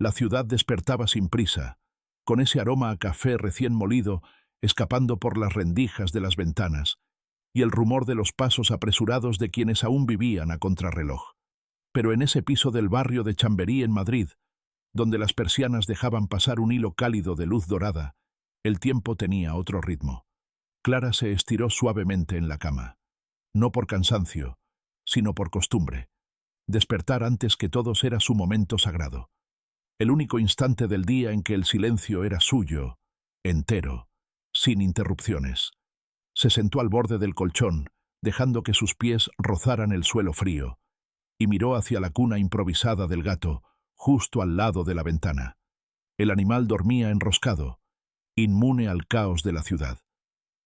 La ciudad despertaba sin prisa, con ese aroma a café recién molido escapando por las rendijas de las ventanas, y el rumor de los pasos apresurados de quienes aún vivían a contrarreloj. Pero en ese piso del barrio de Chamberí, en Madrid, donde las persianas dejaban pasar un hilo cálido de luz dorada, el tiempo tenía otro ritmo. Clara se estiró suavemente en la cama, no por cansancio, sino por costumbre. Despertar antes que todos era su momento sagrado. El único instante del día en que el silencio era suyo, entero, sin interrupciones. Se sentó al borde del colchón, dejando que sus pies rozaran el suelo frío, y miró hacia la cuna improvisada del gato, justo al lado de la ventana. El animal dormía enroscado, inmune al caos de la ciudad.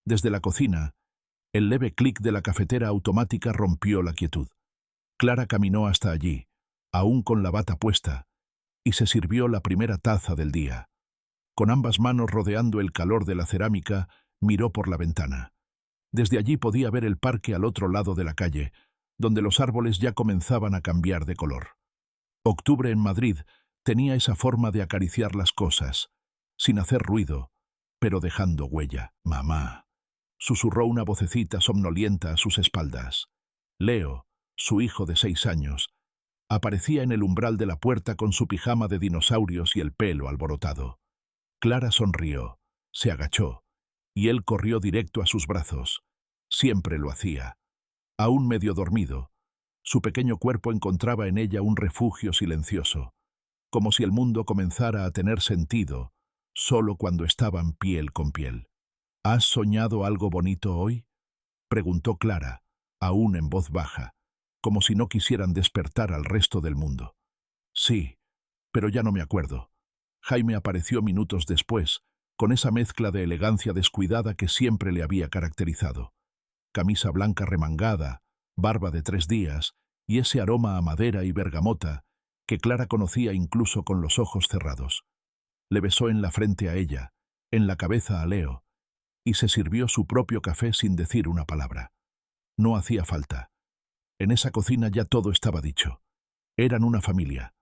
Desde la cocina, el leve clic de la cafetera automática rompió la quietud. Clara caminó hasta allí, aún con la bata puesta, y se sirvió la primera taza del día. Con ambas manos rodeando el calor de la cerámica, miró por la ventana. Desde allí podía ver el parque al otro lado de la calle, donde los árboles ya comenzaban a cambiar de color. Octubre en Madrid tenía esa forma de acariciar las cosas, sin hacer ruido, pero dejando huella. «Mamá», susurró una vocecita somnolienta a sus espaldas. Leo, su hijo de 6 años, aparecía en el umbral de la puerta con su pijama de dinosaurios y el pelo alborotado. Clara sonrió, se agachó, y él corrió directo a sus brazos. Siempre lo hacía. Aún medio dormido, su pequeño cuerpo encontraba en ella un refugio silencioso, como si el mundo comenzara a tener sentido solo cuando estaban piel con piel. «¿Has soñado algo bonito hoy?», preguntó Clara, aún en voz baja, como si no quisieran despertar al resto del mundo. «Sí, pero ya no me acuerdo». Jaime apareció minutos después, con esa mezcla de elegancia descuidada que siempre le había caracterizado. Camisa blanca remangada, barba de 3 días, y ese aroma a madera y bergamota que Clara conocía incluso con los ojos cerrados. Le besó en la frente a ella, en la cabeza a Leo, y se sirvió su propio café sin decir una palabra. No hacía falta. En esa cocina ya todo estaba dicho. Eran una familia,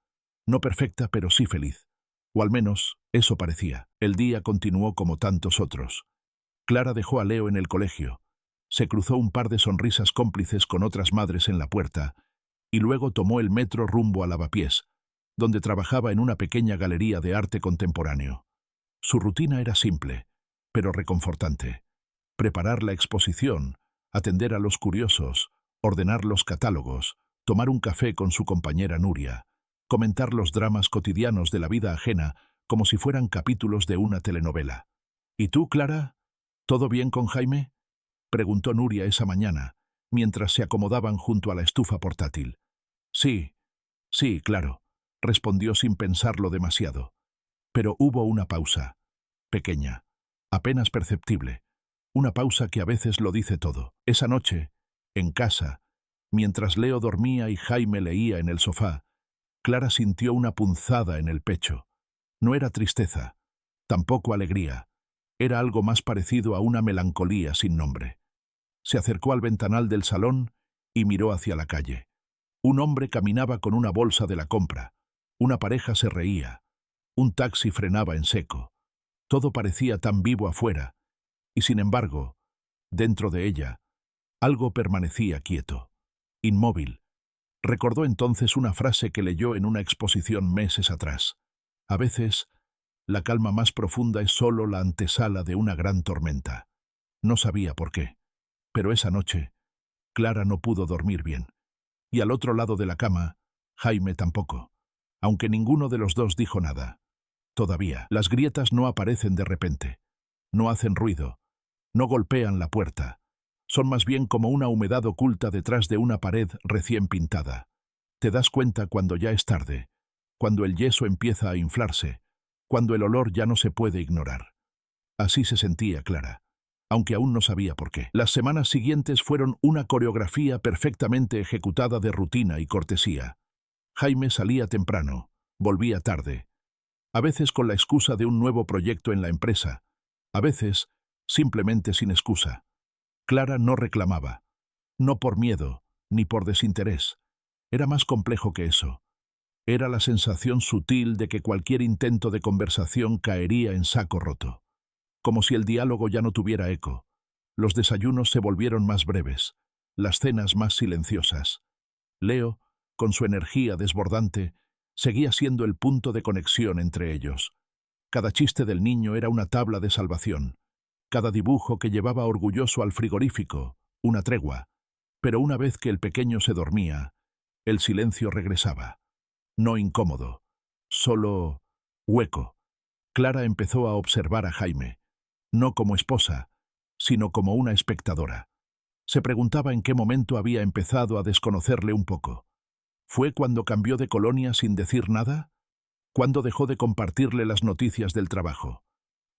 no perfecta pero sí feliz. O al menos, eso parecía. El día continuó como tantos otros. Clara dejó a Leo en el colegio, se cruzó un par de sonrisas cómplices con otras madres en la puerta, y luego tomó el metro rumbo a Lavapiés, donde trabajaba en una pequeña galería de arte contemporáneo. Su rutina era simple, pero reconfortante. Preparar la exposición, atender a los curiosos, ordenar los catálogos, tomar un café con su compañera Nuria, comentar los dramas cotidianos de la vida ajena como si fueran capítulos de una telenovela. «¿Y tú, Clara? ¿Todo bien con Jaime?», preguntó Nuria esa mañana, mientras se acomodaban junto a la estufa portátil. Sí, claro», respondió sin pensarlo demasiado. Pero hubo una pausa, pequeña, apenas perceptible, una pausa que a veces lo dice todo. Esa noche, en casa, mientras Leo dormía y Jaime leía en el sofá, Clara sintió una punzada en el pecho. No era tristeza, tampoco alegría, era algo más parecido a una melancolía sin nombre. Se acercó al ventanal del salón y miró hacia la calle. Un hombre caminaba con una bolsa de la compra, una pareja se reía, un taxi frenaba en seco. Todo parecía tan vivo afuera, y sin embargo, dentro de ella, algo permanecía quieto, inmóvil. Recordó entonces una frase que leyó en una exposición meses atrás. A veces, la calma más profunda es solo la antesala de una gran tormenta. No sabía por qué, pero esa noche, Clara no pudo dormir bien. Y al otro lado de la cama, Jaime tampoco, aunque ninguno de los dos dijo nada. Todavía, las grietas no aparecen de repente, no hacen ruido, no golpean la puerta. Son más bien como una humedad oculta detrás de una pared recién pintada. Te das cuenta cuando ya es tarde, cuando el yeso empieza a inflarse, cuando el olor ya no se puede ignorar. Así se sentía Clara, aunque aún no sabía por qué. Las semanas siguientes fueron una coreografía perfectamente ejecutada de rutina y cortesía. Jaime salía temprano, volvía tarde, a veces con la excusa de un nuevo proyecto en la empresa, a veces simplemente sin excusa. Clara no reclamaba, no por miedo, ni por desinterés. Era más complejo que eso. Era la sensación sutil de que cualquier intento de conversación caería en saco roto. Como si el diálogo ya no tuviera eco. Los desayunos se volvieron más breves, las cenas más silenciosas. Leo, con su energía desbordante, seguía siendo el punto de conexión entre ellos. Cada chiste del niño era una tabla de salvación. Cada dibujo que llevaba orgulloso al frigorífico, una tregua. Pero una vez que el pequeño se dormía, el silencio regresaba. No incómodo, solo hueco. Clara empezó a observar a Jaime, no como esposa, sino como una espectadora. Se preguntaba en qué momento había empezado a desconocerle un poco. ¿Fue cuando cambió de colonia sin decir nada? ¿Cuándo dejó de compartirle las noticias del trabajo?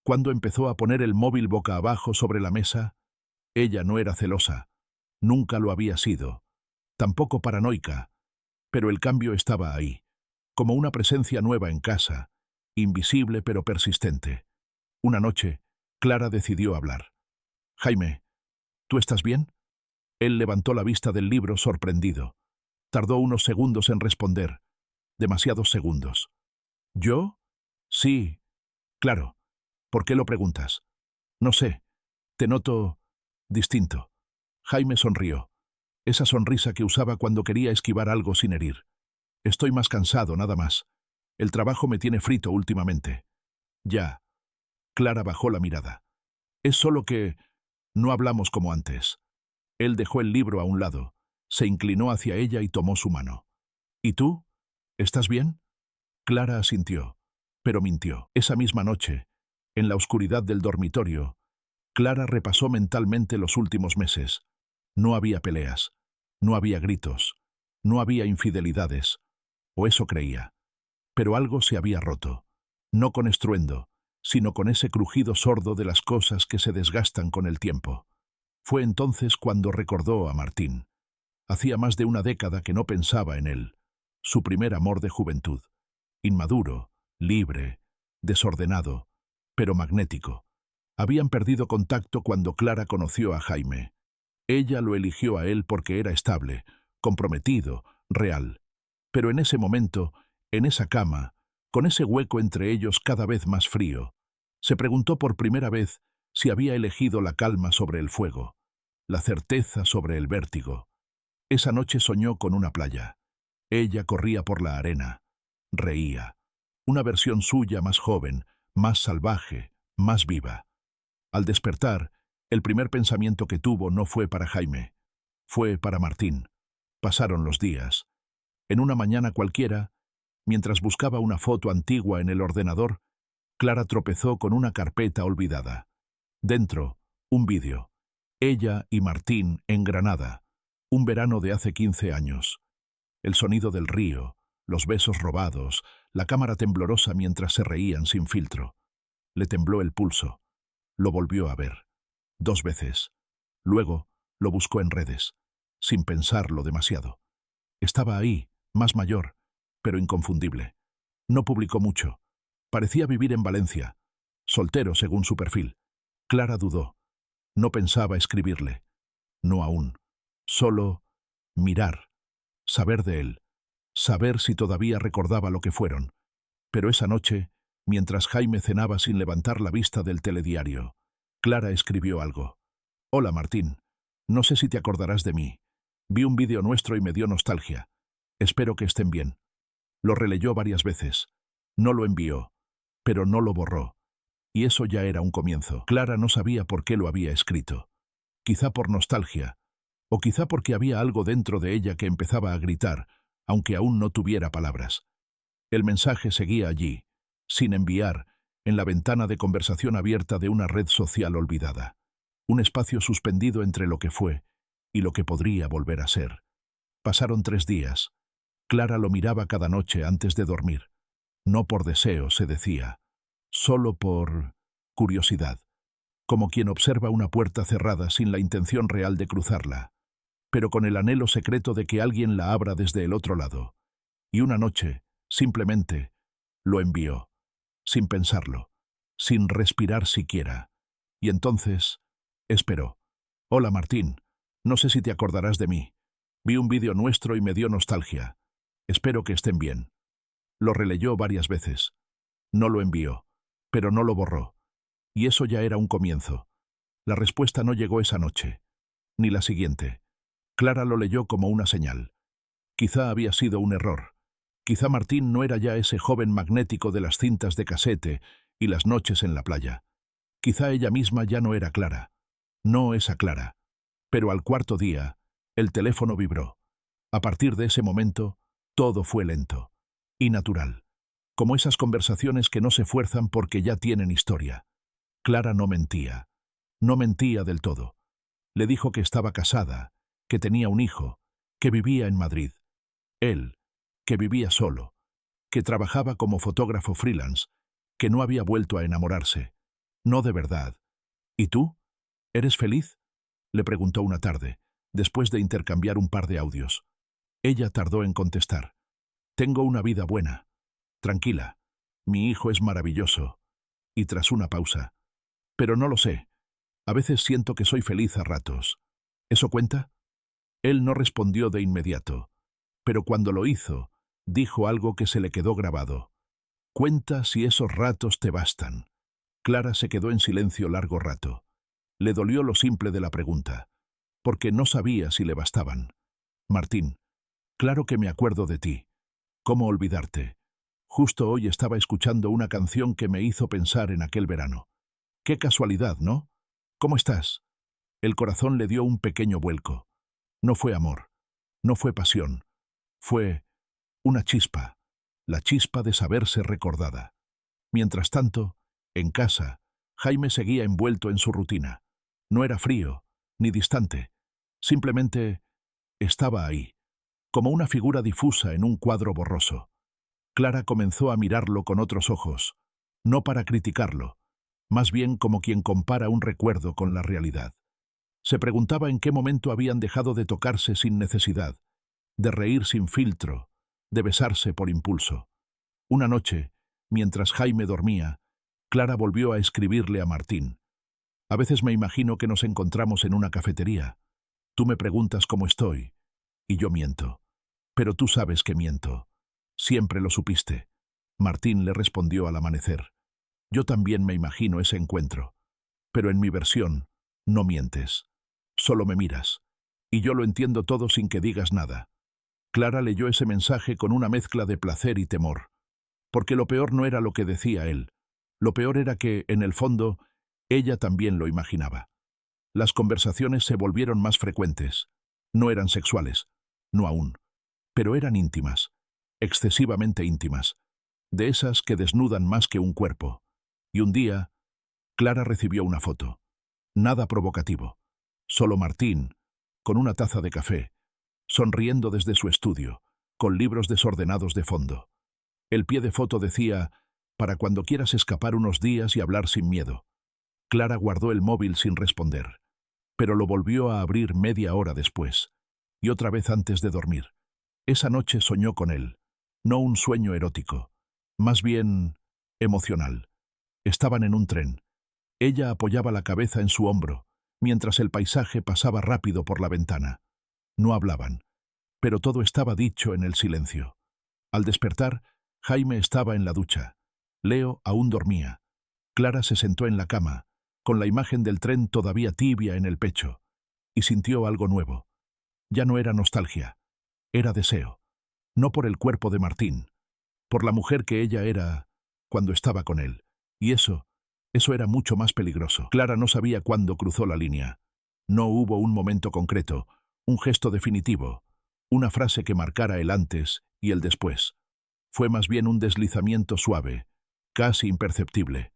¿Cuándo empezó a poner el móvil boca abajo sobre la mesa? Ella no era celosa, nunca lo había sido, tampoco paranoica, pero el cambio estaba ahí, como una presencia nueva en casa, invisible pero persistente. Una noche, Clara decidió hablar. «Jaime, ¿tú estás bien?» Él levantó la vista del libro sorprendido. Tardó unos segundos en responder. Demasiados segundos. ¿Yo? Sí, claro. ¿Por qué lo preguntas? No sé. Te noto distinto. Jaime sonrió. Esa sonrisa que usaba cuando quería esquivar algo sin herir. Estoy más cansado, nada más. El trabajo me tiene frito últimamente. Ya. Clara bajó la mirada. Es solo que no hablamos como antes. Él dejó el libro a un lado, se inclinó hacia ella y tomó su mano. ¿Y tú? ¿Estás bien? Clara asintió, pero mintió. Esa misma noche, en la oscuridad del dormitorio, Clara repasó mentalmente los últimos meses. No había peleas, no había gritos, no había infidelidades, o eso creía. Pero algo se había roto, no con estruendo, sino con ese crujido sordo de las cosas que se desgastan con el tiempo. Fue entonces cuando recordó a Martín. Hacía más de una década que no pensaba en él, su primer amor de juventud. Inmaduro, libre, desordenado, pero magnético. Habían perdido contacto cuando Clara conoció a Jaime. Ella lo eligió a él porque era estable, comprometido, real. Pero en ese momento, en esa cama, con ese hueco entre ellos cada vez más frío, se preguntó por primera vez si había elegido la calma sobre el fuego, la certeza sobre el vértigo. Esa noche soñó con una playa. Ella corría por la arena, reía. Una versión suya más joven, más salvaje, más viva. Al despertar, el primer pensamiento que tuvo no fue para Jaime, fue para Martín. Pasaron los días. En una mañana cualquiera, mientras buscaba una foto antigua en el ordenador, Clara tropezó con una carpeta olvidada. Dentro, un vídeo. Ella y Martín en Granada, un verano de hace 15 años. El sonido del río, los besos robados, la cámara temblorosa mientras se reían sin filtro. Le tembló el pulso. Lo volvió a ver. 2 veces. Luego, lo buscó en redes, sin pensarlo demasiado. Estaba ahí, más mayor, pero inconfundible. No publicó mucho. Parecía vivir en Valencia, soltero según su perfil. Clara dudó. No pensaba escribirle. No aún. Solo mirar, saber de él, saber si todavía recordaba lo que fueron. Pero esa noche, mientras Jaime cenaba sin levantar la vista del telediario, Clara escribió algo. «Hola, Martín. No sé si te acordarás de mí. Vi un vídeo nuestro y me dio nostalgia. Espero que estén bien». Lo releyó varias veces. No lo envió, pero no lo borró. Y eso ya era un comienzo. Clara no sabía por qué lo había escrito. Quizá por nostalgia, o quizá porque había algo dentro de ella que empezaba a gritar, aunque aún no tuviera palabras. El mensaje seguía allí, sin enviar, en la ventana de conversación abierta de una red social olvidada. Un espacio suspendido entre lo que fue y lo que podría volver a ser. Pasaron 3 días. Clara lo miraba cada noche antes de dormir. No por deseo, se decía, solo por curiosidad, como quien observa una puerta cerrada sin la intención real de cruzarla, pero con el anhelo secreto de que alguien la abra desde el otro lado. Y una noche, simplemente, lo envió, sin pensarlo, sin respirar siquiera. Y entonces, esperó. «Hola, Martín. No sé si te acordarás de mí. Vi un vídeo nuestro y me dio nostalgia. Espero que estén bien». Lo releyó varias veces. No lo envió, pero no lo borró. Y eso ya era un comienzo. La respuesta no llegó esa noche, ni la siguiente. Clara lo leyó como una señal. Quizá había sido un error. Quizá Martín no era ya ese joven magnético de las cintas de casete y las noches en la playa. Quizá ella misma ya no era Clara. No esa Clara. Pero al cuarto día, el teléfono vibró. A partir de ese momento, todo fue lento y natural, como esas conversaciones que no se fuerzan porque ya tienen historia. Clara no mentía. No mentía del todo. Le dijo que estaba casada, que tenía un hijo, que vivía en Madrid. Él, que vivía solo, que trabajaba como fotógrafo freelance, que no había vuelto a enamorarse. No de verdad. ¿Y tú? ¿Eres feliz?, le preguntó una tarde, después de intercambiar un par de audios. Ella tardó en contestar. Tengo una vida buena. Tranquila. Mi hijo es maravilloso. Y tras una pausa. Pero no lo sé. A veces siento que soy feliz a ratos. ¿Eso cuenta? Él no respondió de inmediato. Pero cuando lo hizo, dijo algo que se le quedó grabado. Cuenta si esos ratos te bastan. Clara se quedó en silencio largo rato. Le dolió lo simple de la pregunta, porque no sabía si le bastaban. Martín, claro que me acuerdo de ti. ¿Cómo olvidarte? Justo hoy estaba escuchando una canción que me hizo pensar en aquel verano. Qué casualidad, ¿no? ¿Cómo estás? El corazón le dio un pequeño vuelco. No fue amor, no fue pasión. Fue una chispa, la chispa de saberse recordada. Mientras tanto, en casa, Jaime seguía envuelto en su rutina. No era frío, ni distante. Simplemente estaba ahí, como una figura difusa en un cuadro borroso. Clara comenzó a mirarlo con otros ojos, no para criticarlo, más bien como quien compara un recuerdo con la realidad. Se preguntaba en qué momento habían dejado de tocarse sin necesidad, de reír sin filtro, de besarse por impulso. Una noche, mientras Jaime dormía, Clara volvió a escribirle a Martín. A veces me imagino que nos encontramos en una cafetería. Tú me preguntas cómo estoy, y yo miento. Pero tú sabes que miento. Siempre lo supiste. Martín le respondió al amanecer. Yo también me imagino ese encuentro. Pero en mi versión, no mientes. Solo me miras. Y yo lo entiendo todo sin que digas nada. Clara leyó ese mensaje con una mezcla de placer y temor. Porque lo peor no era lo que decía él. Lo peor era que, en el fondo, ella también lo imaginaba. Las conversaciones se volvieron más frecuentes. No eran sexuales, no aún, pero eran íntimas, excesivamente íntimas, de esas que desnudan más que un cuerpo. Y un día, Clara recibió una foto. Nada provocativo. Solo Martín, con una taza de café, sonriendo desde su estudio, con libros desordenados de fondo. El pie de foto decía, para cuando quieras escapar unos días y hablar sin miedo. Clara guardó el móvil sin responder, pero lo volvió a abrir media hora después, y otra vez antes de dormir. Esa noche soñó con él, no un sueño erótico, más bien emocional. Estaban en un tren. Ella apoyaba la cabeza en su hombro, mientras el paisaje pasaba rápido por la ventana. No hablaban, pero todo estaba dicho en el silencio. Al despertar, Jaime estaba en la ducha. Leo aún dormía. Clara se sentó en la cama, con la imagen del tren todavía tibia en el pecho, y sintió algo nuevo. Ya no era nostalgia, era deseo. No por el cuerpo de Martín, por la mujer que ella era cuando estaba con él. Y eso era mucho más peligroso. Clara no sabía cuándo cruzó la línea. No hubo un momento concreto, un gesto definitivo, una frase que marcara el antes y el después. Fue más bien un deslizamiento suave, casi imperceptible,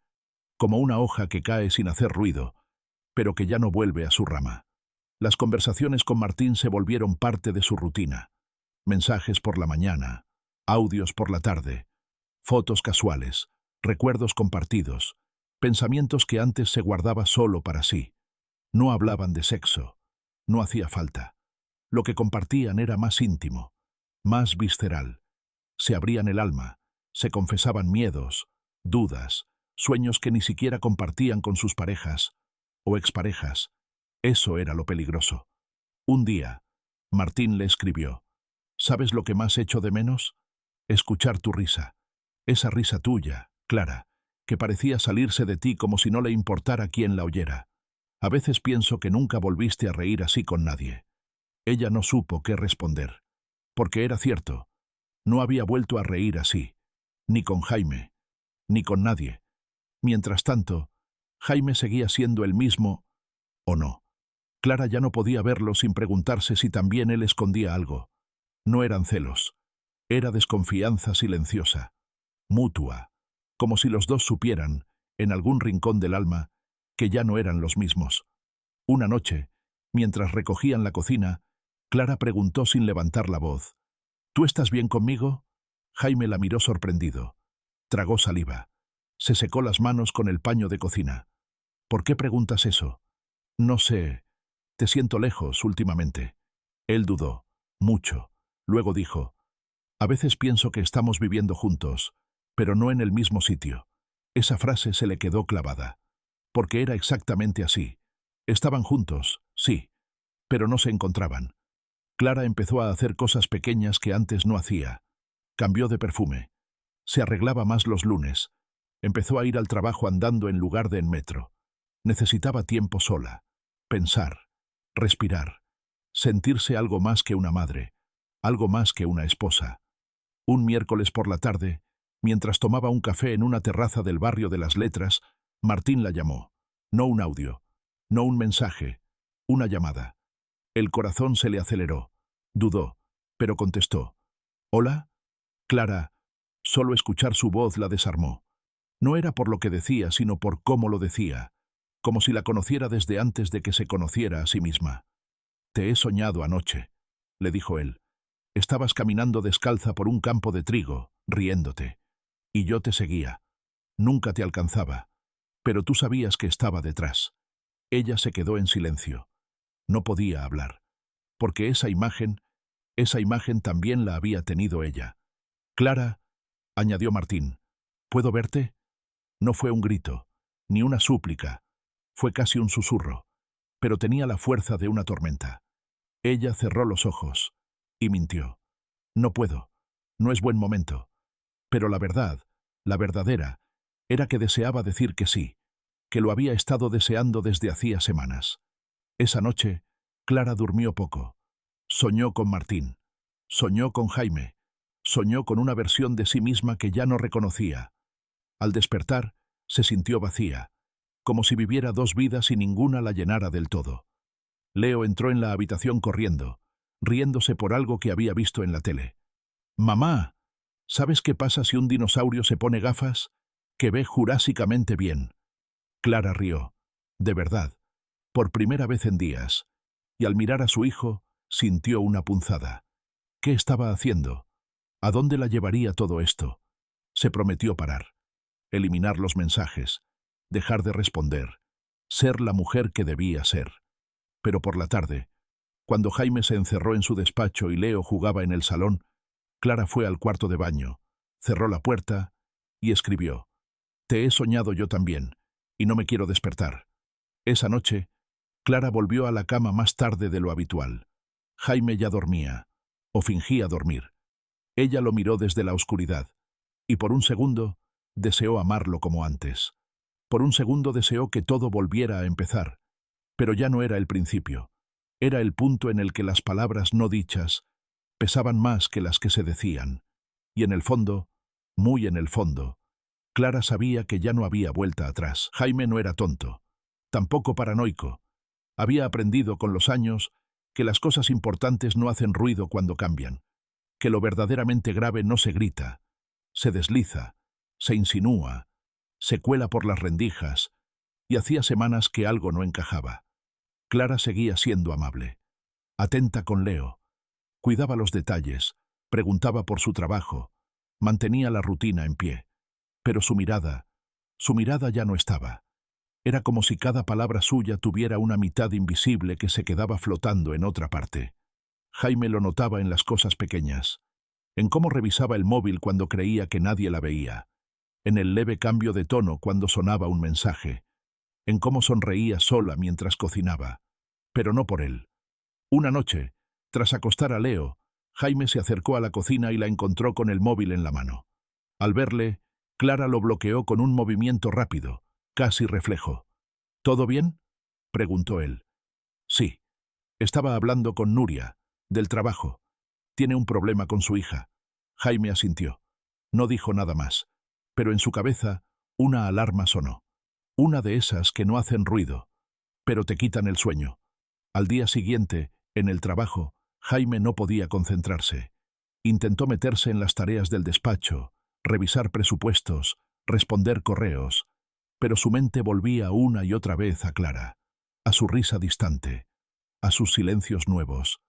como una hoja que cae sin hacer ruido, pero que ya no vuelve a su rama. Las conversaciones con Martín se volvieron parte de su rutina. Mensajes por la mañana, audios por la tarde, fotos casuales, recuerdos compartidos, pensamientos que antes se guardaba solo para sí. No hablaban de sexo, no hacía falta. Lo que compartían era más íntimo, más visceral. Se abrían el alma, se confesaban miedos, dudas, sueños que ni siquiera compartían con sus parejas o exparejas. Eso era lo peligroso. Un día, Martín le escribió: ¿sabes lo que más echo de menos? escuchar tu risa. Esa risa tuya, Clara, que parecía salirse de ti como si no le importara quién la oyera. A veces pienso que nunca volviste a reír así con nadie. Ella no supo qué responder. Porque era cierto. No había vuelto a reír así. Ni con Jaime. Ni con nadie. Mientras tanto, Jaime seguía siendo el mismo, ¿o no? Clara ya no podía verlo sin preguntarse si también él escondía algo. No eran celos. Era desconfianza silenciosa. Mutua. Como si los dos supieran, en algún rincón del alma, que ya no eran los mismos. Una noche, mientras recogían la cocina, Clara preguntó sin levantar la voz. ¿Tú estás bien conmigo? Jaime la miró sorprendido. Tragó saliva. Se secó las manos con el paño de cocina. ¿Por qué preguntas eso? No sé. Te siento lejos últimamente. Él dudó. Mucho. Luego dijo. A veces pienso que estamos viviendo juntos, pero no en el mismo sitio. Esa frase se le quedó clavada. Porque era exactamente así. Estaban juntos, sí, pero no se encontraban. Clara empezó a hacer cosas pequeñas que antes no hacía. Cambió de perfume. Se arreglaba más los lunes. Empezó a ir al trabajo andando en lugar de en metro. Necesitaba tiempo sola. Pensar. Respirar. Sentirse algo más que una madre. Algo más que una esposa. Un miércoles por la tarde, mientras tomaba un café en una terraza del barrio de las Letras, Martín la llamó. No un audio. No un mensaje. Una llamada. El corazón se le aceleró. Dudó, pero contestó. ¿Hola? Clara. Solo escuchar su voz la desarmó. No era por lo que decía, sino por cómo lo decía. Como si la conociera desde antes de que se conociera a sí misma. Te he soñado anoche, le dijo él. Estabas caminando descalza por un campo de trigo, riéndote. Y yo te seguía. Nunca te alcanzaba. Pero tú sabías que estaba detrás. Ella se quedó en silencio. No podía hablar. Porque esa imagen también la había tenido ella. Clara, añadió Martín, ¿puedo verte? No fue un grito, ni una súplica. Fue casi un susurro, pero tenía la fuerza de una tormenta. Ella cerró los ojos y mintió. No puedo. No es buen momento. Pero la verdad, la verdadera, era que deseaba decir que sí, que lo había estado deseando desde hacía semanas. Esa noche, Clara durmió poco. Soñó con Martín. Soñó con Jaime. Soñó con una versión de sí misma que ya no reconocía. Al despertar, se sintió vacía, como si viviera dos vidas y ninguna la llenara del todo. Leo entró en la habitación corriendo, riéndose por algo que había visto en la tele. «Mamá, ¿sabes qué pasa si un dinosaurio se pone gafas? Que ve jurásicamente bien». Clara rió. De verdad. Por primera vez en días. Y al mirar a su hijo, sintió una punzada. ¿Qué estaba haciendo? ¿A dónde la llevaría todo esto? Se prometió parar. Eliminar los mensajes. Dejar de responder. Ser la mujer que debía ser. Pero por la tarde, cuando Jaime se encerró en su despacho y Leo jugaba en el salón, Clara fue al cuarto de baño, cerró la puerta y escribió. Te he soñado yo también, y no me quiero despertar. Esa noche, Clara volvió a la cama más tarde de lo habitual. Jaime ya dormía, o fingía dormir. Ella lo miró desde la oscuridad, y por un segundo deseó amarlo como antes. Por un segundo deseó que todo volviera a empezar, pero ya no era el principio. Era el punto en el que las palabras no dichas pesaban más que las que se decían. Y en el fondo, muy en el fondo, Clara sabía que ya no había vuelta atrás. Jaime no era tonto, tampoco paranoico. Había aprendido con los años que las cosas importantes no hacen ruido cuando cambian, que lo verdaderamente grave no se grita, se desliza, se insinúa, se cuela por las rendijas, y hacía semanas que algo no encajaba. Clara seguía siendo amable, atenta con Leo, cuidaba los detalles, preguntaba por su trabajo, mantenía la rutina en pie. Pero su mirada ya no estaba. Era como si cada palabra suya tuviera una mitad invisible que se quedaba flotando en otra parte. Jaime lo notaba en las cosas pequeñas, en cómo revisaba el móvil cuando creía que nadie la veía, en el leve cambio de tono cuando sonaba un mensaje, en cómo sonreía sola mientras cocinaba, pero no por él. Una noche, tras acostar a Leo, Jaime se acercó a la cocina y la encontró con el móvil en la mano. Al verle, Clara lo bloqueó con un movimiento rápido, casi reflejo. ¿Todo bien?, preguntó él. Sí. Estaba hablando con Nuria, del trabajo. Tiene un problema con su hija. Jaime asintió. No dijo nada más, pero en su cabeza una alarma sonó. Una de esas que no hacen ruido, pero te quitan el sueño. Al día siguiente, en el trabajo, Jaime no podía concentrarse. Intentó meterse en las tareas del despacho, revisar presupuestos, responder correos, pero su mente volvía una y otra vez a Clara, a su risa distante, a sus silencios nuevos.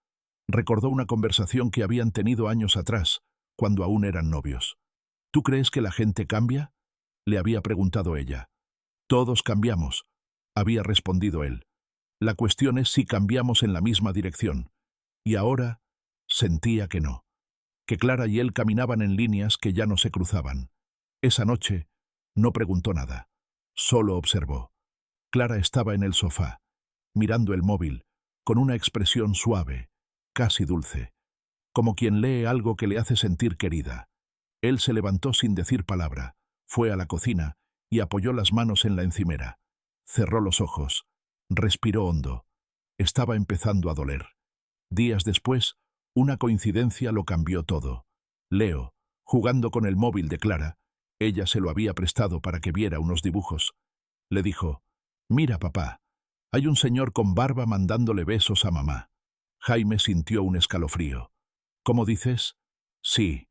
Recordó una conversación que habían tenido años atrás, cuando aún eran novios. ¿Tú crees que la gente cambia?, le había preguntado ella. Todos cambiamos, había respondido él. La cuestión es si cambiamos en la misma dirección. Y ahora sentía que no, que Clara y él caminaban en líneas que ya no se cruzaban. Esa noche no preguntó nada, solo observó. Clara estaba en el sofá, mirando el móvil, con una expresión suave, casi dulce, como quien lee algo que le hace sentir querida. Él se levantó sin decir palabra, fue a la cocina y apoyó las manos en la encimera. Cerró los ojos, respiró hondo. Estaba empezando a doler. Días después, una coincidencia lo cambió todo. Leo, jugando con el móvil de Clara, ella se lo había prestado para que viera unos dibujos, le dijo: «Mira, papá, hay un señor con barba mandándole besos a mamá». Jaime sintió un escalofrío. «¿Cómo dices?» «Sí.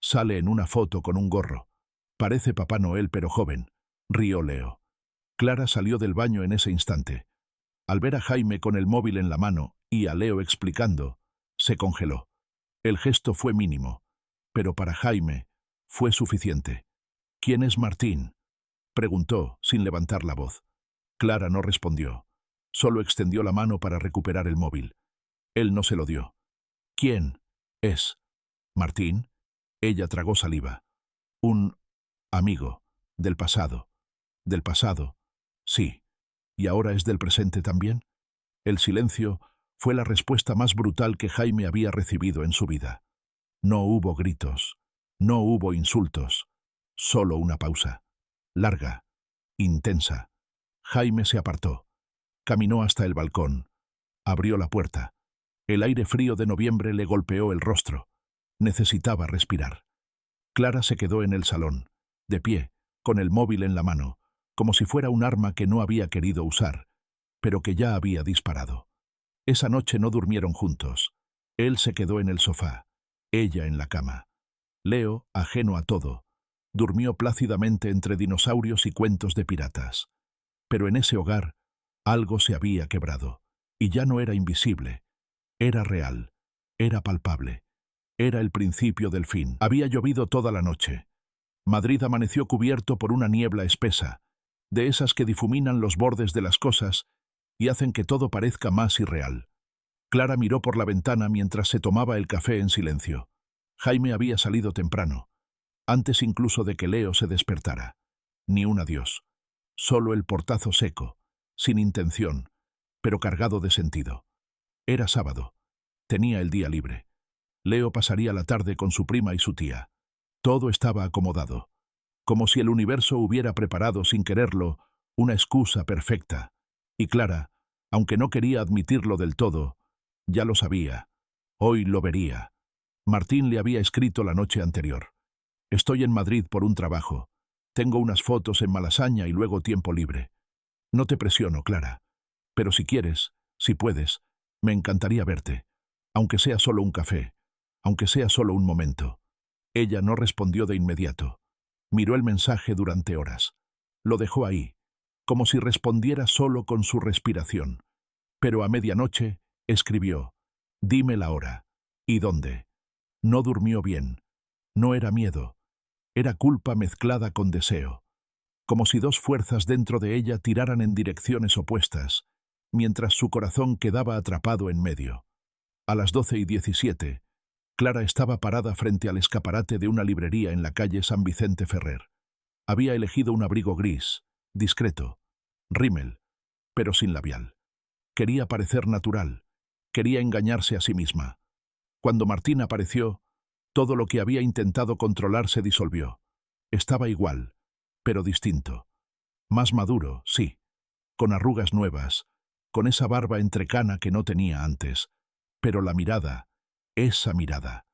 Sale en una foto con un gorro. Parece Papá Noel pero joven», rió Leo. Clara salió del baño en ese instante. Al ver a Jaime con el móvil en la mano y a Leo explicando, se congeló. El gesto fue mínimo, pero para Jaime fue suficiente. «¿Quién es Martín?», preguntó, sin levantar la voz. Clara no respondió. Solo extendió la mano para recuperar el móvil. Él no se lo dio. «¿Quién es Martín?». Ella tragó saliva. «Un amigo del pasado». «¿Del pasado?». «Sí. ¿Y ahora es del presente también?». El silencio fue la respuesta más brutal que Jaime había recibido en su vida. No hubo gritos, no hubo insultos, solo una pausa. Larga, intensa. Jaime se apartó. Caminó hasta el balcón. Abrió la puerta. El aire frío de noviembre le golpeó el rostro. Necesitaba respirar. Clara se quedó en el salón, de pie, con el móvil en la mano, como si fuera un arma que no había querido usar, pero que ya había disparado. Esa noche no durmieron juntos. Él se quedó en el sofá, ella en la cama. Leo, ajeno a todo, durmió plácidamente entre dinosaurios y cuentos de piratas. Pero en ese hogar, algo se había quebrado, y ya no era invisible. Era real, era palpable. Era el principio del fin. Había llovido toda la noche. Madrid amaneció cubierto por una niebla espesa, de esas que difuminan los bordes de las cosas y hacen que todo parezca más irreal. Clara miró por la ventana mientras se tomaba el café en silencio. Jaime había salido temprano, antes incluso de que Leo se despertara. Ni un adiós. Solo el portazo seco, sin intención, pero cargado de sentido. Era sábado. Tenía el día libre. Leo pasaría la tarde con su prima y su tía. Todo estaba acomodado, como si el universo hubiera preparado sin quererlo una excusa perfecta. Y Clara, aunque no quería admitirlo del todo, ya lo sabía. Hoy lo vería. Martín le había escrito la noche anterior: «Estoy en Madrid por un trabajo. Tengo unas fotos en Malasaña y luego tiempo libre. No te presiono, Clara. Pero si quieres, si puedes, me encantaría verte. Aunque sea solo un café, aunque sea solo un momento». Ella no respondió de inmediato. Miró el mensaje durante horas. Lo dejó ahí, como si respondiera solo con su respiración. Pero a medianoche escribió: «Dime la hora. ¿Y dónde?». No durmió bien. No era miedo. Era culpa mezclada con deseo. Como si dos fuerzas dentro de ella tiraran en direcciones opuestas, mientras su corazón quedaba atrapado en medio. A las 12:17, Clara estaba parada frente al escaparate de una librería en la calle San Vicente Ferrer. Había elegido un abrigo gris, discreto, rímel, pero sin labial. Quería parecer natural. Quería engañarse a sí misma. Cuando Martín apareció, todo lo que había intentado controlar se disolvió. Estaba igual, pero distinto. Más maduro, sí, con arrugas nuevas, con esa barba entrecana que no tenía antes. Pero la mirada, esa mirada,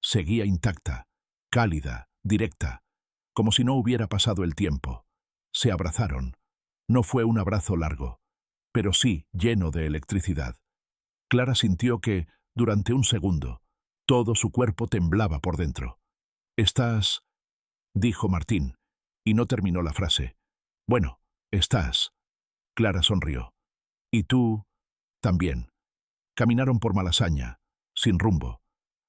seguía intacta, cálida, directa, como si no hubiera pasado el tiempo. Se abrazaron. No fue un abrazo largo, pero sí lleno de electricidad. Clara sintió que, durante un segundo, todo su cuerpo temblaba por dentro. «Estás», dijo Martín, y no terminó la frase. «Bueno, estás». Clara sonrió. «¿Y tú?» «También». Caminaron por Malasaña, sin rumbo.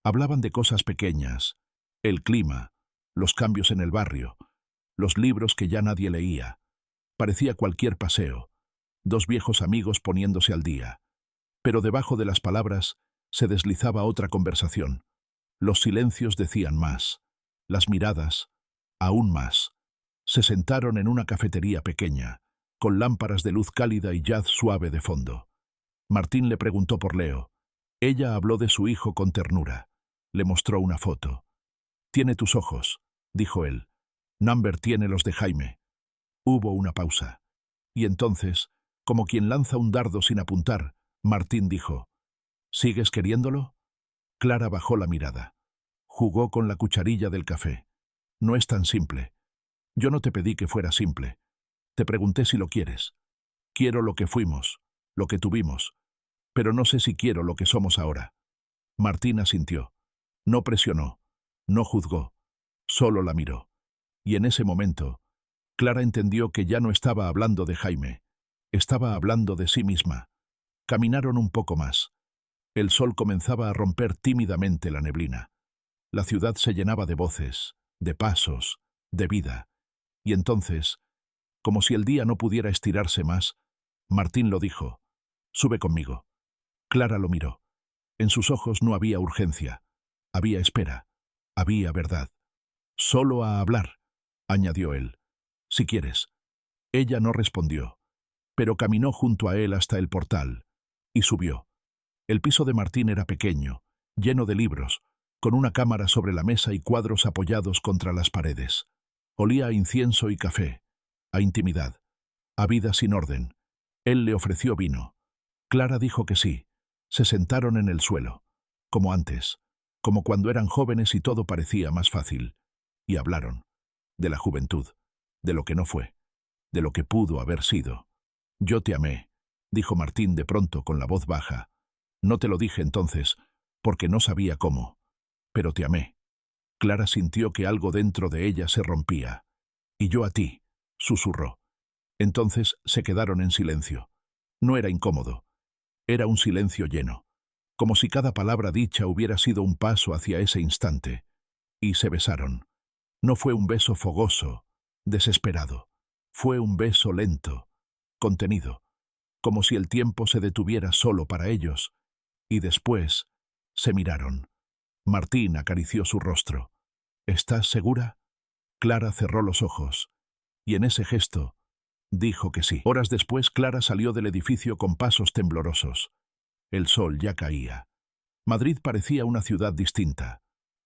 Hablaban de cosas pequeñas, el clima, los cambios en el barrio, los libros que ya nadie leía. Parecía cualquier paseo, dos viejos amigos poniéndose al día. Pero debajo de las palabras se deslizaba otra conversación. Los silencios decían más, las miradas, aún más. Se sentaron en una cafetería pequeña, con lámparas de luz cálida y jazz suave de fondo. Martín le preguntó por Leo. Ella habló de su hijo con ternura. Le mostró una foto. «Tiene tus ojos», dijo él. «Number tiene los de Jaime». Hubo una pausa. Y entonces, como quien lanza un dardo sin apuntar, Martín dijo: «¿Sigues queriéndolo?» Clara bajó la mirada. Jugó con la cucharilla del café. «No es tan simple. Yo no te pedí que fuera simple. Te pregunté si lo quieres. Quiero lo que fuimos, lo que tuvimos, pero no sé si quiero lo que somos ahora». Martín asintió. No presionó, no juzgó, solo la miró. Y en ese momento, Clara entendió que ya no estaba hablando de Jaime. Estaba hablando de sí misma. Caminaron un poco más. El sol comenzaba a romper tímidamente la neblina. La ciudad se llenaba de voces, de pasos, de vida. Y entonces, como si el día no pudiera estirarse más, Martín lo dijo: «Sube conmigo». Clara lo miró. En sus ojos no había urgencia. Había espera. Había verdad. «Solo a hablar», añadió él. «Si quieres». Ella no respondió, pero caminó junto a él hasta el portal y subió. El piso de Martín era pequeño, lleno de libros, con una cámara sobre la mesa y cuadros apoyados contra las paredes. Olía a incienso y café, a intimidad, a vida sin orden. Él le ofreció vino. Clara dijo que sí. Se sentaron en el suelo, como antes, como cuando eran jóvenes y todo parecía más fácil. Y hablaron de la juventud, de lo que no fue, de lo que pudo haber sido. «Yo te amé», dijo Martín de pronto con la voz baja. «No te lo dije entonces, porque no sabía cómo, pero te amé». Clara sintió que algo dentro de ella se rompía. «Y yo a ti», susurró. Entonces se quedaron en silencio. No era incómodo. Era un silencio lleno, como si cada palabra dicha hubiera sido un paso hacia ese instante. Y se besaron. No fue un beso fogoso, desesperado. Fue un beso lento, contenido, como si el tiempo se detuviera solo para ellos. Y después se miraron. Martín acarició su rostro. «¿Estás segura?» Clara cerró los ojos, y en ese gesto dijo que sí. Horas después, Clara salió del edificio con pasos temblorosos. El sol ya caía. Madrid parecía una ciudad distinta,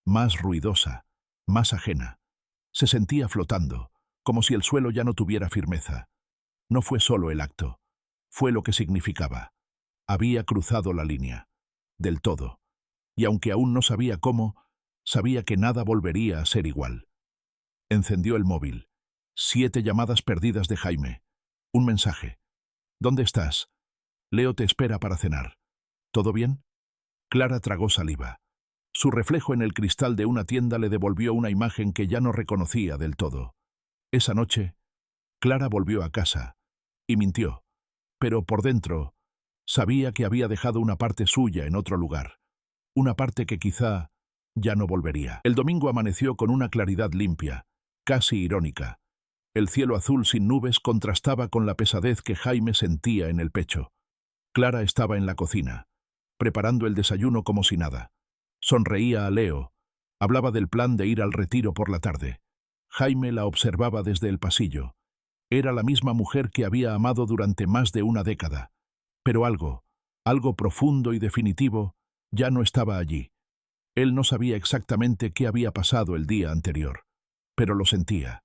más ruidosa, más ajena. Se sentía flotando, como si el suelo ya no tuviera firmeza. No fue solo el acto, fue lo que significaba. Había cruzado la línea, del todo, y aunque aún no sabía cómo, sabía que nada volvería a ser igual. Encendió el móvil. 7 llamadas perdidas de Jaime. Un mensaje. «¿Dónde estás? Leo te espera para cenar. ¿Todo bien?» Clara tragó saliva. Su reflejo en el cristal de una tienda le devolvió una imagen que ya no reconocía del todo. Esa noche, Clara volvió a casa y mintió, pero por dentro sabía que había dejado una parte suya en otro lugar, una parte que quizá ya no volvería. El domingo amaneció con una claridad limpia, casi irónica. El cielo azul sin nubes contrastaba con la pesadez que Jaime sentía en el pecho. Clara estaba en la cocina, preparando el desayuno como si nada. Sonreía a Leo. Hablaba del plan de ir al retiro por la tarde. Jaime la observaba desde el pasillo. Era la misma mujer que había amado durante más de una década. Pero algo profundo y definitivo, ya no estaba allí. Él no sabía exactamente qué había pasado el día anterior, pero lo sentía,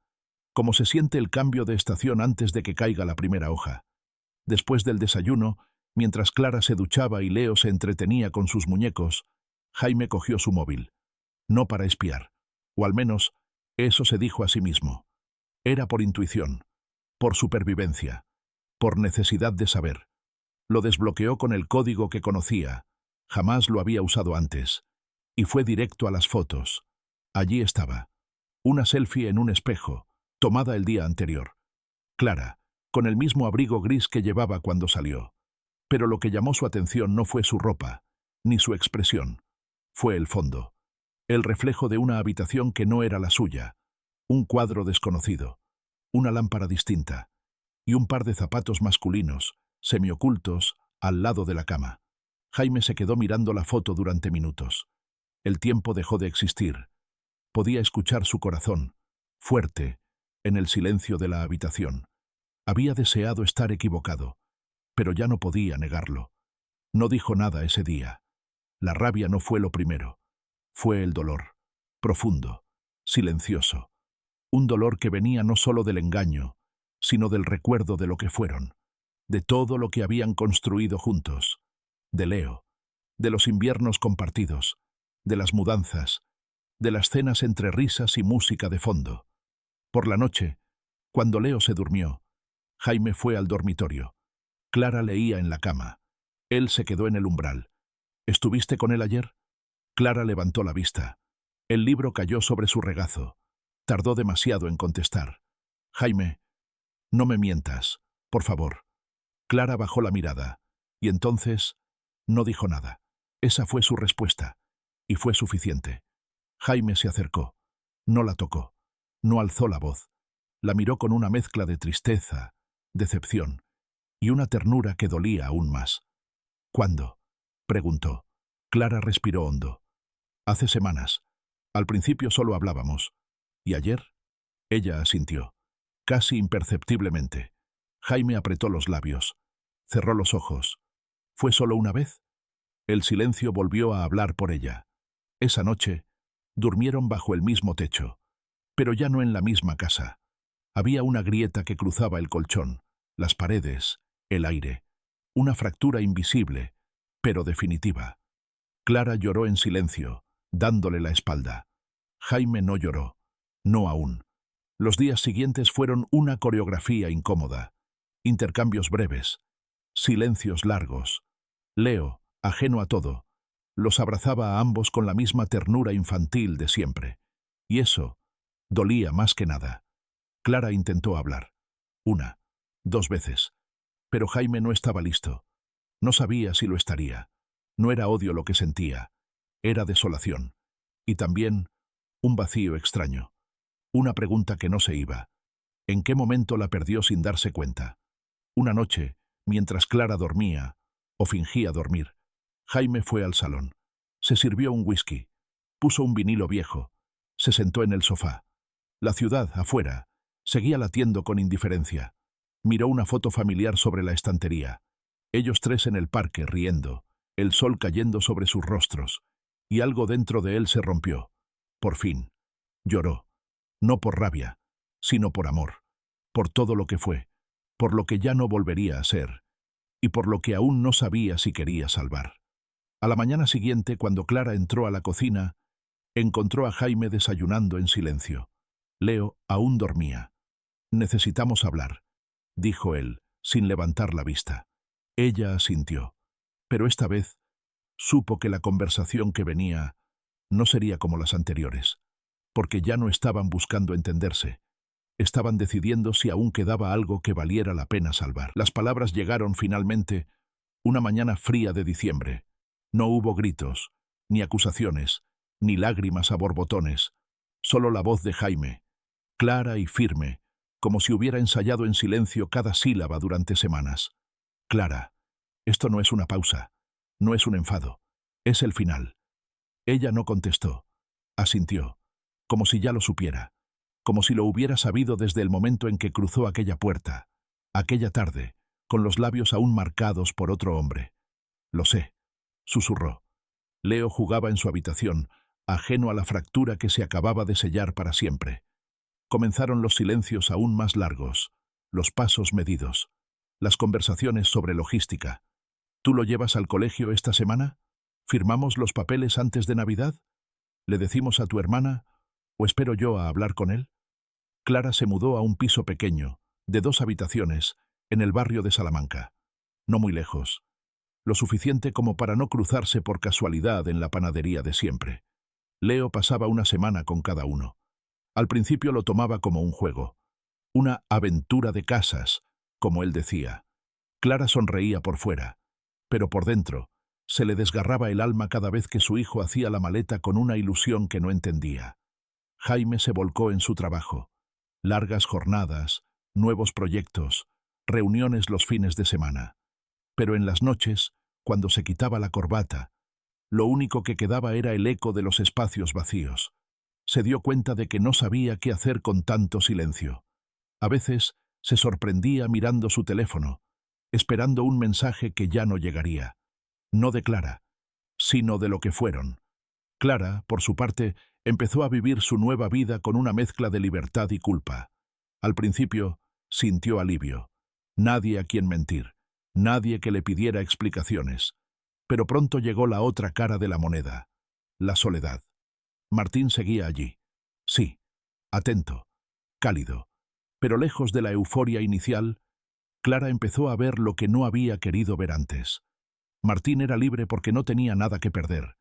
como se siente el cambio de estación antes de que caiga la primera hoja. Después del desayuno, mientras Clara se duchaba y Leo se entretenía con sus muñecos, Jaime cogió su móvil. No para espiar, o al menos eso se dijo a sí mismo. Era por intuición, por supervivencia, por necesidad de saber. Lo desbloqueó con el código que conocía, jamás lo había usado antes, y fue directo a las fotos. Allí estaba, una selfie en un espejo, tomada el día anterior. Clara, con el mismo abrigo gris que llevaba cuando salió. Pero lo que llamó su atención no fue su ropa, ni su expresión. Fue el fondo. El reflejo de una habitación que no era la suya, un cuadro desconocido, una lámpara distinta, y un par de zapatos masculinos, semiocultos, al lado de la cama. Jaime se quedó mirando la foto durante minutos. El tiempo dejó de existir. Podía escuchar su corazón, fuerte, en el silencio de la habitación. Había deseado estar equivocado, pero ya no podía negarlo. No dijo nada ese día. La rabia no fue lo primero. Fue el dolor, profundo, silencioso. Un dolor que venía no solo del engaño, sino del recuerdo de lo que fueron, de todo lo que habían construido juntos, de Leo, de los inviernos compartidos, de las mudanzas, de las cenas entre risas y música de fondo. Por la noche, cuando Leo se durmió, Jaime fue al dormitorio. Clara leía en la cama. Él se quedó en el umbral. ¿Estuviste con él ayer? Clara levantó la vista. El libro cayó sobre su regazo. Tardó demasiado en contestar. Jaime, no me mientas, por favor. Clara bajó la mirada, y entonces no dijo nada. Esa fue su respuesta, y fue suficiente. Jaime se acercó. No la tocó. No alzó la voz. La miró con una mezcla de tristeza, decepción, y una ternura que dolía aún más. ¿Cuándo?, preguntó. Clara respiró hondo. Hace semanas. Al principio solo hablábamos. ¿Y ayer? Ella asintió, casi imperceptiblemente. Jaime apretó los labios. Cerró los ojos. ¿Fue solo una vez? El silencio volvió a hablar por ella. Esa noche, durmieron bajo el mismo techo, pero ya no en la misma casa. Había una grieta que cruzaba el colchón, las paredes, el aire. Una fractura invisible, pero definitiva. Clara lloró en silencio, dándole la espalda. Jaime no lloró. No aún. Los días siguientes fueron una coreografía incómoda. Intercambios breves. Silencios largos. Leo, ajeno a todo, los abrazaba a ambos con la misma ternura infantil de siempre. Y eso dolía más que nada. Clara intentó hablar. 1, 2 veces. Pero Jaime no estaba listo. No sabía si lo estaría. No era odio lo que sentía. Era desolación. Y también un vacío extraño. Una pregunta que no se iba. ¿En qué momento la perdió sin darse cuenta? Una noche, mientras Clara dormía, o fingía dormir, Jaime fue al salón. Se sirvió un whisky. Puso un vinilo viejo. Se sentó en el sofá. La ciudad, afuera, seguía latiendo con indiferencia. Miró una foto familiar sobre la estantería. Ellos tres en el parque, riendo, el sol cayendo sobre sus rostros, y algo dentro de él se rompió. Por fin. Lloró. No por rabia, sino por amor. Por todo lo que fue, por lo que ya no volvería a ser, y por lo que aún no sabía si quería salvar. A la mañana siguiente, cuando Clara entró a la cocina, encontró a Jaime desayunando en silencio. Leo aún dormía. «Necesitamos hablar», dijo él, sin levantar la vista. Ella asintió, pero esta vez supo que la conversación que venía no sería como las anteriores, porque ya no estaban buscando entenderse. Estaban decidiendo si aún quedaba algo que valiera la pena salvar. Las palabras llegaron finalmente una mañana fría de diciembre. No hubo gritos, ni acusaciones, ni lágrimas a borbotones, solo la voz de Jaime, clara y firme, como si hubiera ensayado en silencio cada sílaba durante semanas. Clara, esto no es una pausa, no es un enfado, es el final. Ella no contestó, asintió, como si ya lo supiera, como si lo hubiera sabido desde el momento en que cruzó aquella puerta, aquella tarde, con los labios aún marcados por otro hombre. Lo sé, susurró. Leo jugaba en su habitación, ajeno a la fractura que se acababa de sellar para siempre. Comenzaron los silencios aún más largos, los pasos medidos, las conversaciones sobre logística. ¿Tú lo llevas al colegio esta semana? ¿Firmamos los papeles antes de Navidad? ¿Le decimos a tu hermana? ¿O espero yo a hablar con él? Clara se mudó a un piso pequeño, de 2 habitaciones, en el barrio de Salamanca. No muy lejos. Lo suficiente como para no cruzarse por casualidad en la panadería de siempre. Leo pasaba una semana con cada uno. Al principio lo tomaba como un juego, una aventura de casas, como él decía. Clara sonreía por fuera, pero por dentro se le desgarraba el alma cada vez que su hijo hacía la maleta con una ilusión que no entendía. Jaime se volcó en su trabajo. Largas jornadas, nuevos proyectos, reuniones los fines de semana. Pero en las noches, cuando se quitaba la corbata, lo único que quedaba era el eco de los espacios vacíos. Se dio cuenta de que no sabía qué hacer con tanto silencio. A veces se sorprendía mirando su teléfono, esperando un mensaje que ya no llegaría. No de Clara, sino de lo que fueron. Clara, por su parte, empezó a vivir su nueva vida con una mezcla de libertad y culpa. Al principio, sintió alivio. Nadie a quien mentir, nadie que le pidiera explicaciones. Pero pronto llegó la otra cara de la moneda, la soledad. Martín seguía allí. Sí, atento, cálido. Pero lejos de la euforia inicial, Clara empezó a ver lo que no había querido ver antes. Martín era libre porque no tenía nada que perder.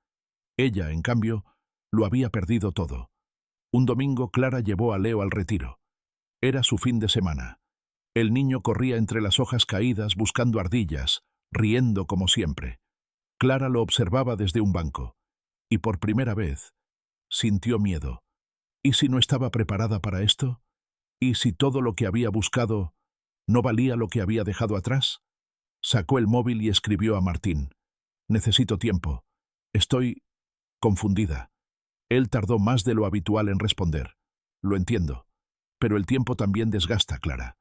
Ella, en cambio, lo había perdido todo. Un domingo Clara llevó a Leo al retiro. Era su fin de semana. El niño corría entre las hojas caídas buscando ardillas, riendo como siempre. Clara lo observaba desde un banco, y por primera vez sintió miedo. ¿Y si no estaba preparada para esto? ¿Y si todo lo que había buscado no valía lo que había dejado atrás? Sacó el móvil y escribió a Martín. Necesito tiempo. Estoy confundida. Él tardó más de lo habitual en responder. Lo entiendo. Pero el tiempo también desgasta, Clara.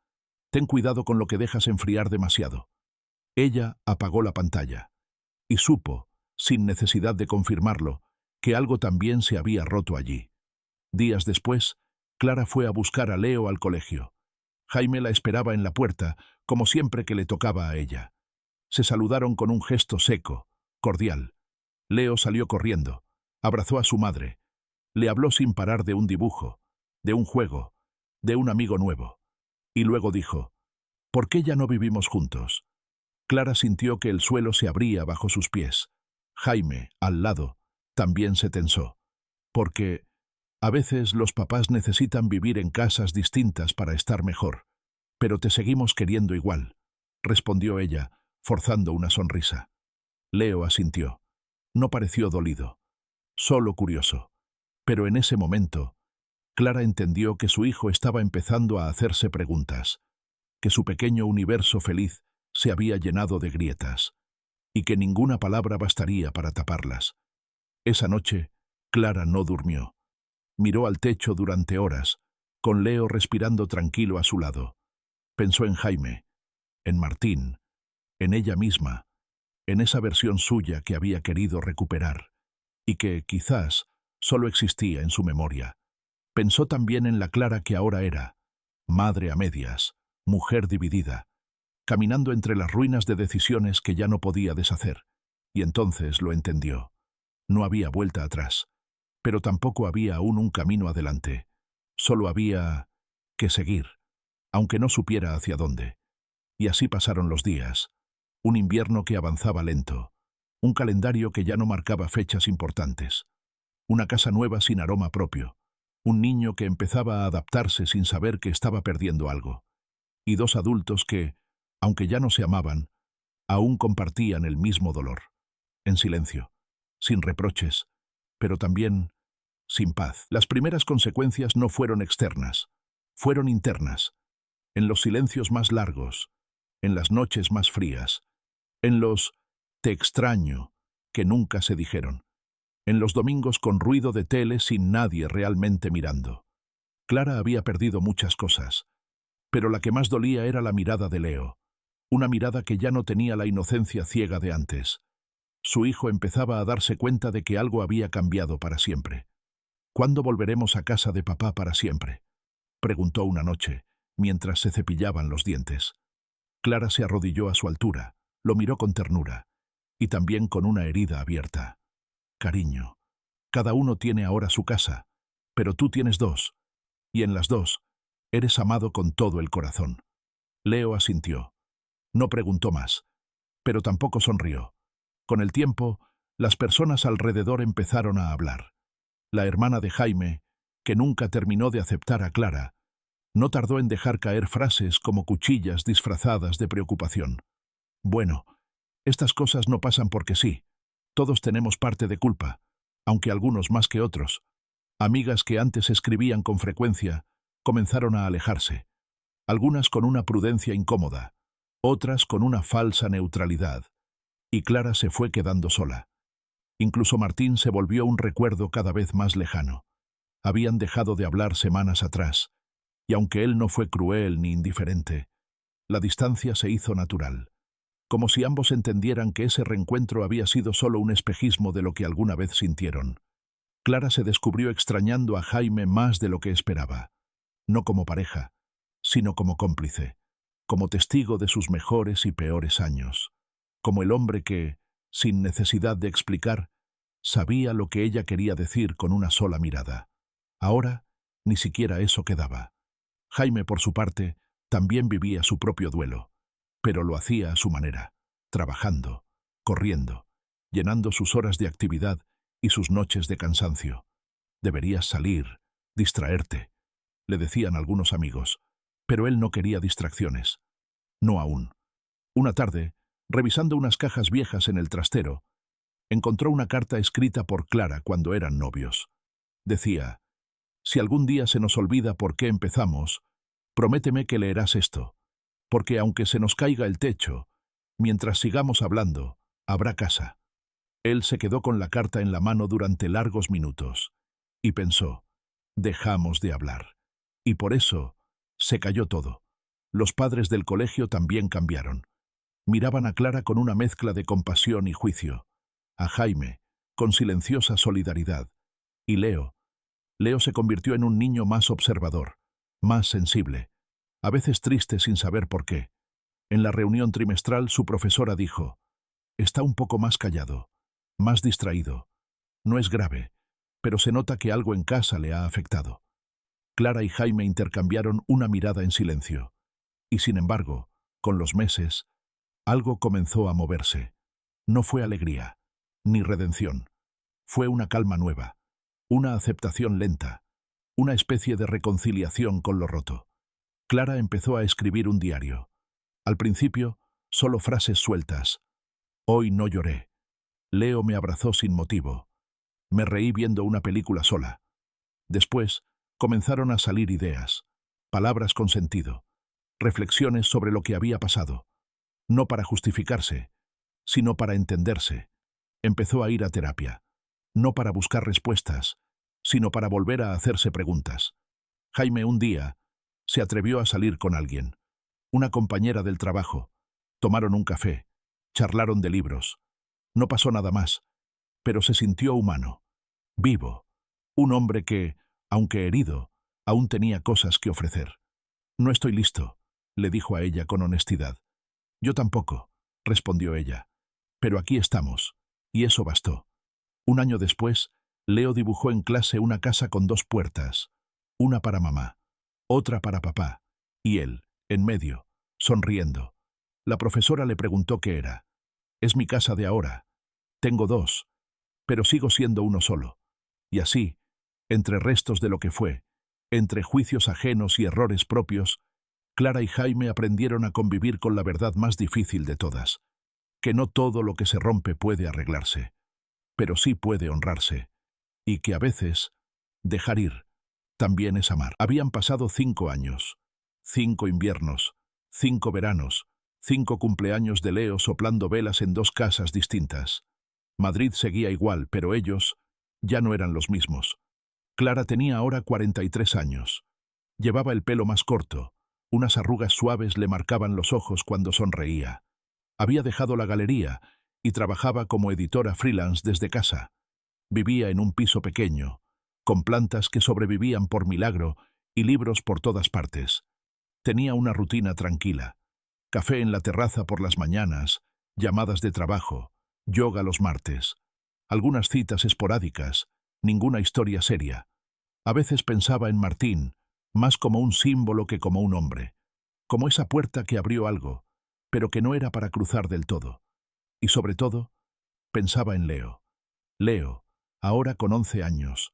Ten cuidado con lo que dejas enfriar demasiado. Ella apagó la pantalla. Y supo, sin necesidad de confirmarlo, que algo también se había roto allí. Días después, Clara fue a buscar a Leo al colegio. Jaime la esperaba en la puerta, como siempre que le tocaba a ella. Se saludaron con un gesto seco, cordial. Leo salió corriendo, abrazó a su madre. Le habló sin parar de un dibujo, de un juego, de un amigo nuevo. Y luego dijo, ¿por qué ya no vivimos juntos? Clara sintió que el suelo se abría bajo sus pies. Jaime, al lado, también se tensó. Porque a veces los papás necesitan vivir en casas distintas para estar mejor. Pero te seguimos queriendo igual, respondió ella, forzando una sonrisa. Leo asintió. No pareció dolido, solo curioso. Pero en ese momento, Clara entendió que su hijo estaba empezando a hacerse preguntas, que su pequeño universo feliz se había llenado de grietas, y que ninguna palabra bastaría para taparlas. Esa noche, Clara no durmió. Miró al techo durante horas, con Leo respirando tranquilo a su lado. Pensó en Jaime, en Martín, en ella misma, en esa versión suya que había querido recuperar, y que, quizás, solo existía en su memoria. Pensó también en la Clara que ahora era, madre a medias, mujer dividida, caminando entre las ruinas de decisiones que ya no podía deshacer, y entonces lo entendió. No había vuelta atrás, pero tampoco había aún un camino adelante. Solo había que seguir, aunque no supiera hacia dónde. Y así pasaron los días. Un invierno que avanzaba lento, un calendario que ya no marcaba fechas importantes, una casa nueva sin aroma propio, un niño que empezaba a adaptarse sin saber que estaba perdiendo algo, y 2 adultos que, aunque ya no se amaban, aún compartían el mismo dolor, en silencio, sin reproches, pero también sin paz. Las primeras consecuencias no fueron externas, fueron internas, en los silencios más largos, en las noches más frías, en los «te extraño» que nunca se dijeron, en los domingos con ruido de tele sin nadie realmente mirando. Clara había perdido muchas cosas, pero la que más dolía era la mirada de Leo, una mirada que ya no tenía la inocencia ciega de antes. Su hijo empezaba a darse cuenta de que algo había cambiado para siempre. ¿Cuándo volveremos a casa de papá para siempre?, preguntó una noche, mientras se cepillaban los dientes. Clara se arrodilló a su altura, lo miró con ternura, y también con una herida abierta. Cariño, cada uno tiene ahora su casa, pero tú tienes dos, y en las dos, eres amado con todo el corazón. Leo asintió. No preguntó más, pero tampoco sonrió. Con el tiempo, las personas alrededor empezaron a hablar. La hermana de Jaime, que nunca terminó de aceptar a Clara, no tardó en dejar caer frases como cuchillas disfrazadas de preocupación. Bueno, estas cosas no pasan porque sí. Todos tenemos parte de culpa, aunque algunos más que otros. Amigas que antes escribían con frecuencia comenzaron a alejarse, algunas con una prudencia incómoda, otras con una falsa neutralidad, y Clara se fue quedando sola. Incluso Martín se volvió un recuerdo cada vez más lejano. Habían dejado de hablar semanas atrás, y aunque él no fue cruel ni indiferente, la distancia se hizo natural, como si ambos entendieran que ese reencuentro había sido solo un espejismo de lo que alguna vez sintieron. Clara se descubrió extrañando a Jaime más de lo que esperaba, no como pareja, sino como cómplice, como testigo de sus mejores y peores años, como el hombre que, sin necesidad de explicar, sabía lo que ella quería decir con una sola mirada. Ahora, ni siquiera eso quedaba. Jaime, por su parte, también vivía su propio duelo, pero lo hacía a su manera, trabajando, corriendo, llenando sus horas de actividad y sus noches de cansancio. Deberías salir, distraerte, le decían algunos amigos, pero él no quería distracciones. No aún. Una tarde, revisando unas cajas viejas en el trastero, encontró una carta escrita por Clara cuando eran novios. Decía: «Si algún día se nos olvida por qué empezamos, prométeme que leerás esto, porque aunque se nos caiga el techo, mientras sigamos hablando, habrá casa». Él se quedó con la carta en la mano durante largos minutos, y pensó: dejamos de hablar. Y por eso se cayó todo. Los padres del colegio también cambiaron. Miraban a Clara con una mezcla de compasión y juicio, a Jaime con silenciosa solidaridad, y Leo se convirtió en un niño más observador, más sensible, a veces triste sin saber por qué. En la reunión trimestral su profesora dijo: «Está un poco más callado, más distraído. No es grave, pero se nota que algo en casa le ha afectado». Clara y Jaime intercambiaron una mirada en silencio, y sin embargo, con los meses, algo comenzó a moverse. No fue alegría, ni redención. Fue una calma nueva, una aceptación lenta, una especie de reconciliación con lo roto. Clara empezó a escribir un diario. Al principio, solo frases sueltas. «Hoy no lloré. Leo me abrazó sin motivo. Me reí viendo una película sola». Después, comenzaron a salir ideas, palabras con sentido, reflexiones sobre lo que había pasado, no para justificarse, sino para entenderse. Empezó a ir a terapia, no para buscar respuestas, sino para volver a hacerse preguntas. Jaime un día se atrevió a salir con alguien, una compañera del trabajo. Tomaron un café, charlaron de libros. No pasó nada más, pero se sintió humano, vivo, un hombre que, aunque herido, aún tenía cosas que ofrecer. «No estoy listo», le dijo a ella con honestidad. «Yo tampoco», respondió ella. «Pero aquí estamos», y eso bastó. Un año después, Leo dibujó en clase una casa con dos puertas, una para mamá, otra para papá, y él, en medio, sonriendo. La profesora le preguntó qué era. «Es mi casa de ahora. Tengo dos, pero sigo siendo uno solo». Y así, entre restos de lo que fue, entre juicios ajenos y errores propios, Clara y Jaime aprendieron a convivir con la verdad más difícil de todas, que no todo lo que se rompe puede arreglarse, pero sí puede honrarse, y que a veces, dejar ir, también es amar. Habían pasado 5 años, 5 inviernos, 5 veranos, 5 cumpleaños de Leo soplando velas en 2 casas distintas. Madrid seguía igual, pero ellos ya no eran los mismos. Clara tenía ahora 43 años. Llevaba el pelo más corto, unas arrugas suaves le marcaban los ojos cuando sonreía. Había dejado la galería y trabajaba como editora freelance desde casa. Vivía en un piso pequeño, con plantas que sobrevivían por milagro y libros por todas partes. Tenía una rutina tranquila: café en la terraza por las mañanas, llamadas de trabajo, yoga los martes, algunas citas esporádicas, ninguna historia seria. A veces pensaba en Martín, más como un símbolo que como un hombre, como esa puerta que abrió algo, pero que no era para cruzar del todo. Y sobre todo, pensaba en Leo. Leo, ahora con 11 años,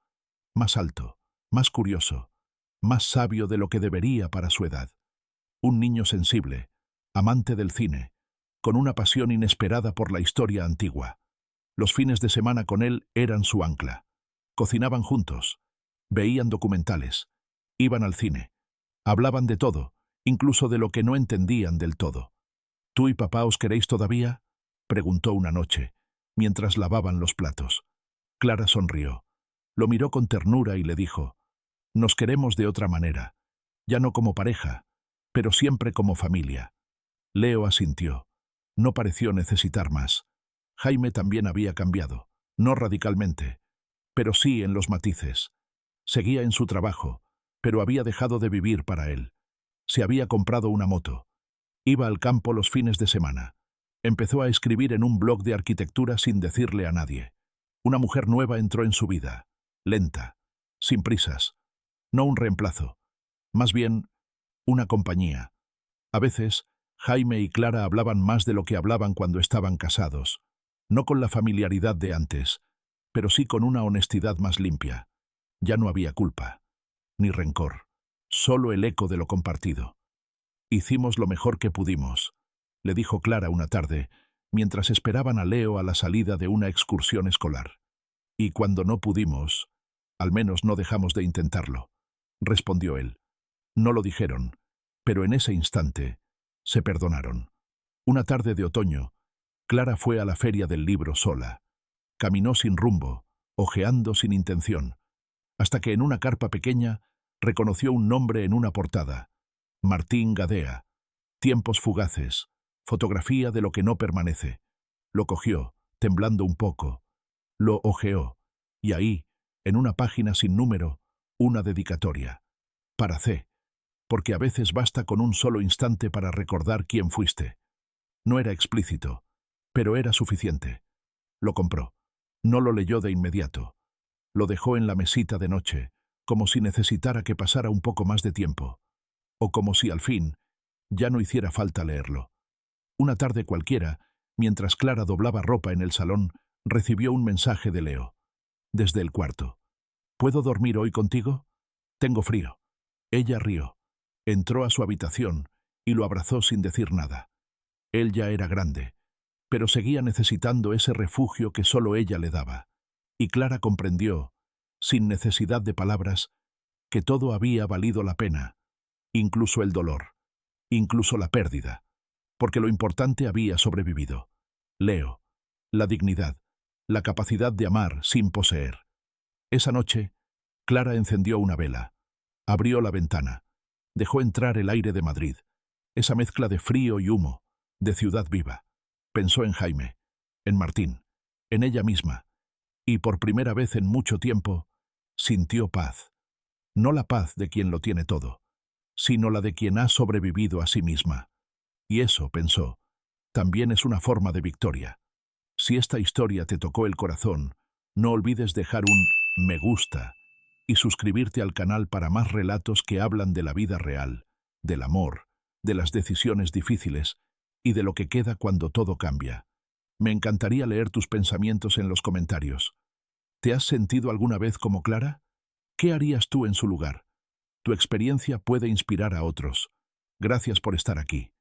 más alto, más curioso, más sabio de lo que debería para su edad. Un niño sensible, amante del cine, con una pasión inesperada por la historia antigua. Los fines de semana con él eran su ancla. Cocinaban juntos, veían documentales, iban al cine, hablaban de todo, incluso de lo que no entendían del todo. ¿Tú y papá os queréis todavía?, preguntó una noche, mientras lavaban los platos. Clara sonrió. Lo miró con ternura y le dijo: «Nos queremos de otra manera, ya no como pareja, pero siempre como familia». Leo asintió. No pareció necesitar más. Jaime también había cambiado, no radicalmente, pero sí en los matices. Seguía en su trabajo, pero había dejado de vivir para él. Se había comprado una moto. Iba al campo los fines de semana. Empezó a escribir en un blog de arquitectura sin decirle a nadie. Una mujer nueva entró en su vida, lenta, sin prisas. No un reemplazo, más bien una compañía. A veces, Jaime y Clara hablaban más de lo que hablaban cuando estaban casados, no con la familiaridad de antes, pero sí con una honestidad más limpia. Ya no había culpa, ni rencor, solo el eco de lo compartido. «Hicimos lo mejor que pudimos», le dijo Clara una tarde, mientras esperaban a Leo a la salida de una excursión escolar. «Y cuando no pudimos, al menos no dejamos de intentarlo», respondió él. No lo dijeron, pero en ese instante se perdonaron. Una tarde de otoño, Clara fue a la feria del libro sola. Caminó sin rumbo, ojeando sin intención, hasta que en una carpa pequeña reconoció un nombre en una portada: Martín Gadea, Tiempos fugaces, fotografía de lo que no permanece. Lo cogió, temblando un poco, lo hojeó, y ahí, en una página sin número, una dedicatoria. Para C, porque a veces basta con un solo instante para recordar quién fuiste. No era explícito, pero era suficiente. Lo compró. No lo leyó de inmediato. Lo dejó en la mesita de noche, como si necesitara que pasara un poco más de tiempo, o como si al fin ya no hiciera falta leerlo. Una tarde cualquiera, mientras Clara doblaba ropa en el salón, recibió un mensaje de Leo. Desde el cuarto. «¿Puedo dormir hoy contigo? Tengo frío». Ella rió. Entró a su habitación y lo abrazó sin decir nada. Él ya era grande, pero seguía necesitando ese refugio que solo ella le daba. Y Clara comprendió, sin necesidad de palabras, que todo había valido la pena, incluso el dolor, incluso la pérdida, porque lo importante había sobrevivido. Leo, la dignidad, la capacidad de amar sin poseer. Esa noche, Clara encendió una vela, abrió la ventana, dejó entrar el aire de Madrid, esa mezcla de frío y humo, de ciudad viva. Pensó en Jaime, en Martín, en ella misma, y por primera vez en mucho tiempo sintió paz. No la paz de quien lo tiene todo, sino la de quien ha sobrevivido a sí misma. Y eso, pensó, también es una forma de victoria. Si esta historia te tocó el corazón, no olvides dejar un me gusta y suscribirte al canal para más relatos que hablan de la vida real, del amor, de las decisiones difíciles y de lo que queda cuando todo cambia. Me encantaría leer tus pensamientos en los comentarios. ¿Te has sentido alguna vez como Clara? ¿Qué harías tú en su lugar? Tu experiencia puede inspirar a otros. Gracias por estar aquí.